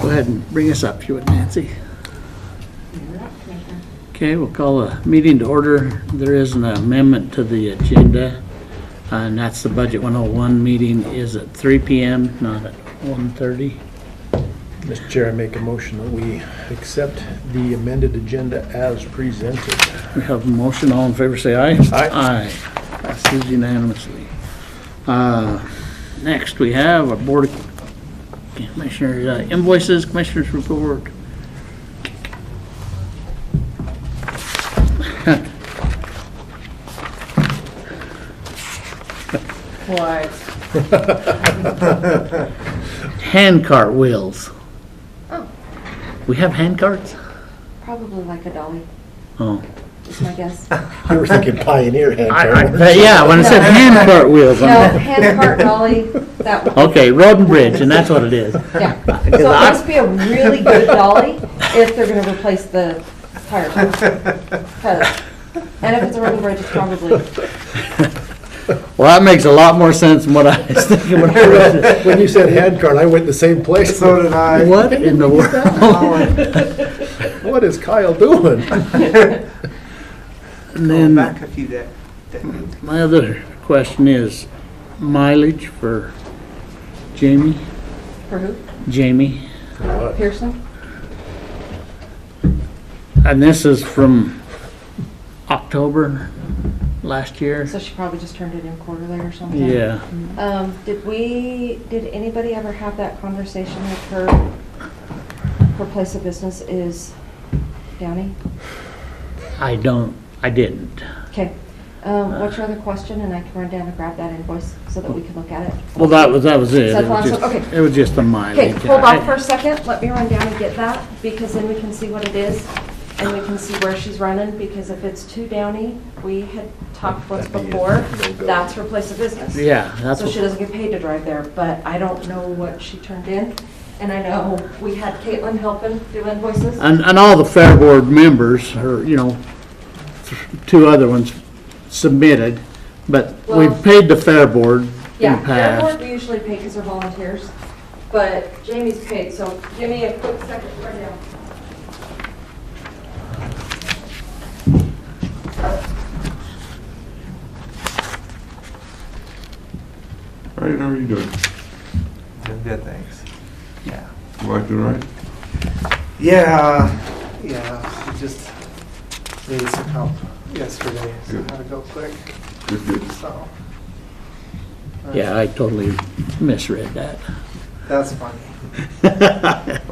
go ahead and bring us up, if you would, Nancy. Okay, we'll call a meeting to order. There is an amendment to the agenda, and that's the Budget 101 meeting is at 3 p.m., not at 1:30. Mr. Chair, I make a motion that we accept the amended agenda as presented. We have a motion. All in favor, say aye. Aye. Aye. Passes unanimously. Next, we have our Board of Commissioners invoices, Commissioners report. What? Hand cart wheels. Oh, We have hand carts? probably like a dolly, Oh. is my guess. You were thinking Pioneer hand cart. Yeah, when it said hand cart wheels. No, hand cart dolly, that one. Okay, road and bridge, and that's what it is. Yeah, so it must be a really good dolly if they're gonna replace the tires. 'Cause- And if it's a road and bridge, it's probably, Well, that makes a lot more sense than what I was thinking when I read it. When you said hand cart, I went the same place. So did I. What in the world? What is Kyle doing? And Going then back a few decades. my other question is mileage for Jamie? for who? Jamie. Pearson? And this is from October last year? So she probably just turned it in quarterly or something? Yeah. Did anybody ever have that conversation with her? Her place of business is Downey? I didn't. Okay. What's your other question? And I can run down and grab that invoice so that we can look at it. Well, that was it. Is that It the was last just- one? Okay. It was just the mileage. Okay, hold on for a second. Let me run down and get that, because then we can see what it is, and we can see where she's running, because if it's to Downey, we had talked once That'd be before, a no-go. that's her place of business. Yeah, that's So she what, doesn't get paid to drive there, but I don't know what she turned in. And I know we had Caitlin helping do invoices. and all the Fair Board members, or, two other ones submitted, but we Well- paid the Fair Board in Yeah, the Fair past. Board we usually pay because they're volunteers, but Jamie's paid, so give me a quick second right now. All right, how are you doing? Doing good, thanks. Yeah. Wife doing all right? Yeah, she just needed some help yesterday, so I Good. had to go quick, Good, good. so. Yeah, I totally misread that. That's funny.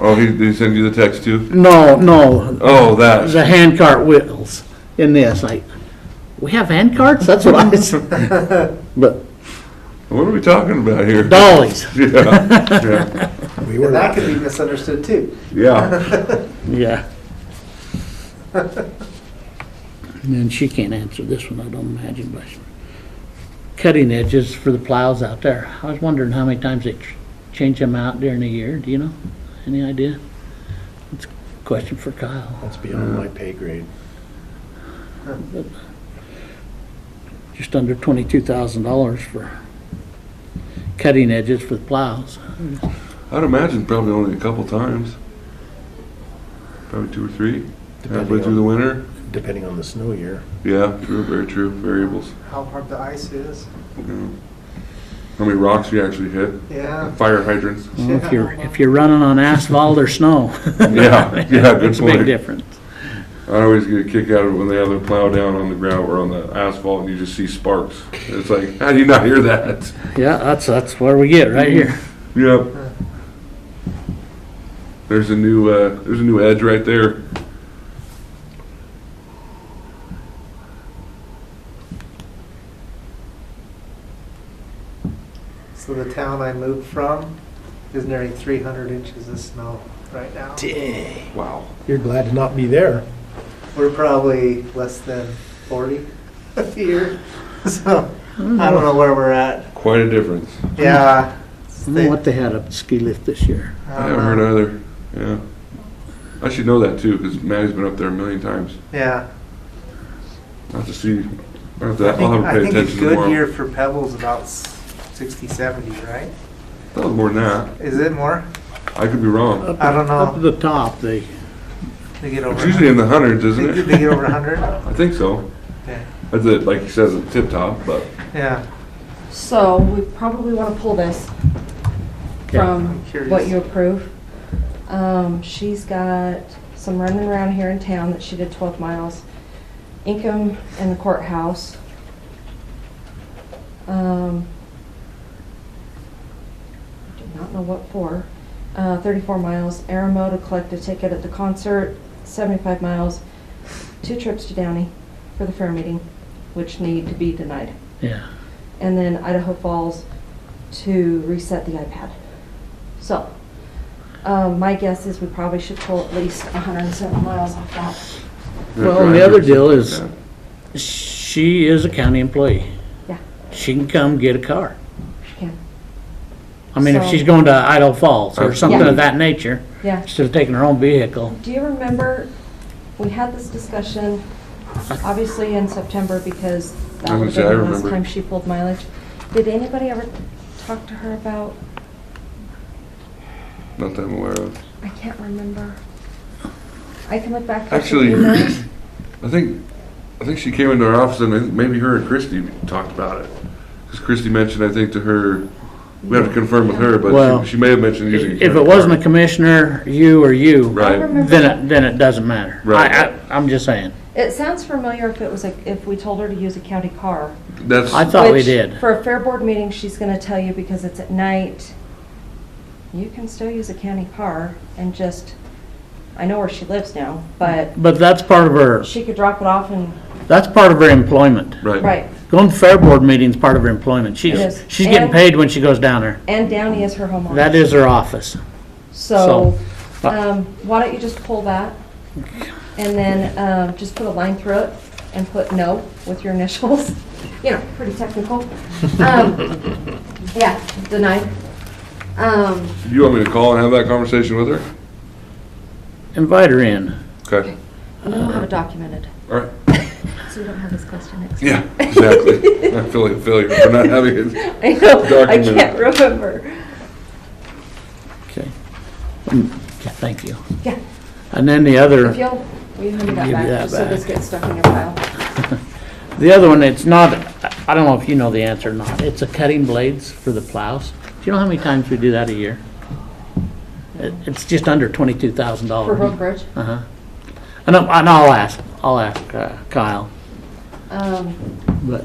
Oh, did he send you the text too? No, Oh, that. the hand cart wheels in this, like, we have hand carts? That's what I said. But What are we talking about here? dollies, Yeah, We were And that could be laughing. misunderstood too. yeah. yeah. And then she can't answer this one, I don't imagine, but cutting edges for the plows out there. I was wondering how many times they change them out during the year, do you know? Any idea? It's a question for Kyle. That's beyond my pay grade. Just under $22,000 for cutting edges for the plows. I'd imagine probably only a couple times. Probably 2 or 3. Halfway through the winter. Depending on the snow year. Yeah, true, very true. Variables. How hard the ice is. Yeah. How many rocks you actually hit? Yeah. Fire hydrants. Well, if you're running on asphalt or snow. Yeah, good It's a big point. difference. I always get a kick out of it when they have their plow down on the ground or on the asphalt and you just see sparks. It's like, how do you not hear that? Yeah, that's where we get, right here. Yep. There's a new edge right there. So the town I moved from is nearly 300 inches of snow right now. Dang. Wow. You're glad to not be there. We're probably less than 40 a year, so I don't know where we're at. Quite a difference. Yeah. I don't know what they had up at ski lift this year. I haven't heard either. Yeah. I should know that too, because Maddie's been up there a million times. Yeah. I'll have to see. I'll have to I think pay a attention good tomorrow. year for Pebbles about 60, 70, right? That was more than that. Is it more? I could be wrong. I don't know. Up at the top, They get over. It's usually in the hundreds, isn't They it? get over 100? I think so. Okay. That's it, like he says, at tip top, but Yeah. So we probably want to pull this from I'm curious. what you approve. She's got some running around here in town that she did 12 miles. Income in the courthouse. Did not know what for. 34 miles. Aramo to collect a ticket at the concert. 75 miles. 2 trips to Downey for the fair meeting, which need to be denied. yeah. And then Idaho Falls to reset the iPad. So, my guess is we probably should pull at least 107 miles off that. Well, and the other deal is, she is a county employee. Yeah, She can come get a car. she can. I mean, if So- she's going to Idaho Falls or something Yeah. of that nature, Yeah. instead of taking her own vehicle. Do you remember, we had this discussion, obviously in September, because that I would was have gonna say, I been the last remember. time she pulled mileage. Did anybody ever talk to her about, not that I'm aware of. I can't remember. I can look back at some Actually, emails. I think she came into our office and I think maybe her and Christy talked about it. Because Christy mentioned, I think, to her, we have to confirm with her, Well, but she may have mentioned using a If it county wasn't a car. commissioner, you or you, Right. then it doesn't matter. Right. I'm just saying. It sounds familiar if it was like, if we told her to use a county car. That's, I thought we Which, did. For a fair board meeting, she's gonna tell you, because it's at night, you can still use a county car and just, I know where she lives now, but But that's part of her, she could drop it off and, that's part of her employment. right. right. Going to fair board meeting's part of her employment. It is. She's getting And- paid when she goes down there. And Downey is her home office. That is her office. So, so- why don't you just pull that? And then, just put a line through it and put no with your initials. You know, pretty technical. Yeah, denied. Do you want me to call and have that conversation with her? Invite her in. Okay. And then we'll have it documented, All right. so we don't have this question next Yeah, exactly. I feel like a failure for not having it. I know, I Documented. can't remember. Okay. Okay, thank you. Yeah, And then the if other, you'll, will you hand me that Give you back, that just so this back. gets stuck in your file? the other one, it's not, I don't know if you know the answer or not. It's a cutting blades for the plows. Do you know how many times we do that a year? It's just under $22,000. For Road Bridge? Uh-huh. And I'll ask Kyle, but,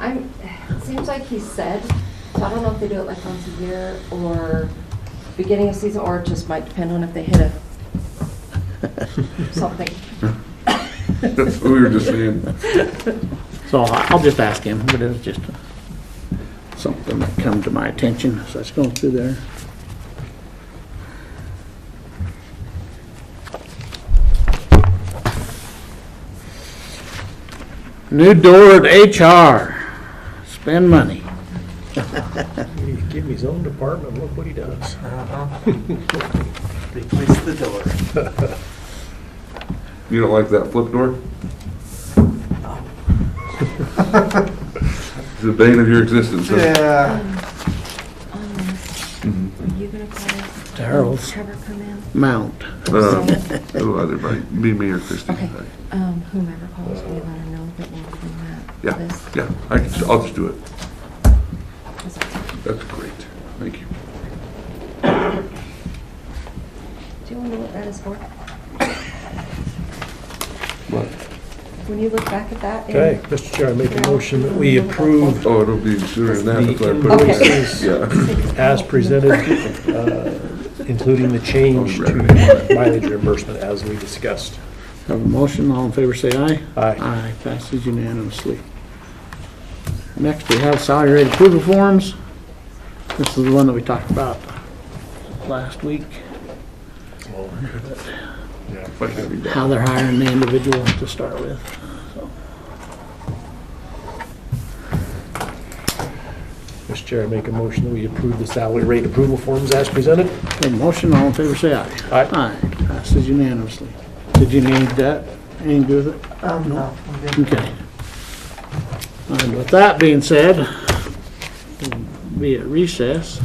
It seems like he said, so I don't know if they do it like once a year or beginning of season, or it just might depend on if they hit a something. That's what we were just saying. so I'll just ask him, but it was just something that come to my attention, so I was going through there. New door at HR, spend money. He gave me his own department, look what he does. Replace the door. You don't like that flip door? It's the bane of your existence, huh? Yeah. Are you gonna call Daryl's Trevor come in? mount. It'll either be me or Christie. Okay, whomever calls, we let her know that we're doing that. Yeah, This yeah, I'll just do it. is it. That's great. Thank you. Do you wonder what that is for? What? When you look back at that? and- Okay, Mr. Chair, I make a motion that we approve Oh, it'll be sooner than that, that's why I the put it in invoices there. Yeah. as presented, including the change to mileage reimbursement as we discussed. Have a motion, all in favor say aye. Aye. Aye, passes unanimously. Next, we have salary rate approval forms. This is the one that we talked about last week, But have you done? how they're hiring the individual to start with. So, Mr. Chair, I make a motion that we approve the salary rate approval forms as presented. have a motion, all in favor say aye. Aye. Aye, passes unanimously. Did you need that? Anything to do with it? No, I'm good. Okay. And with that being said, we'll be at recess.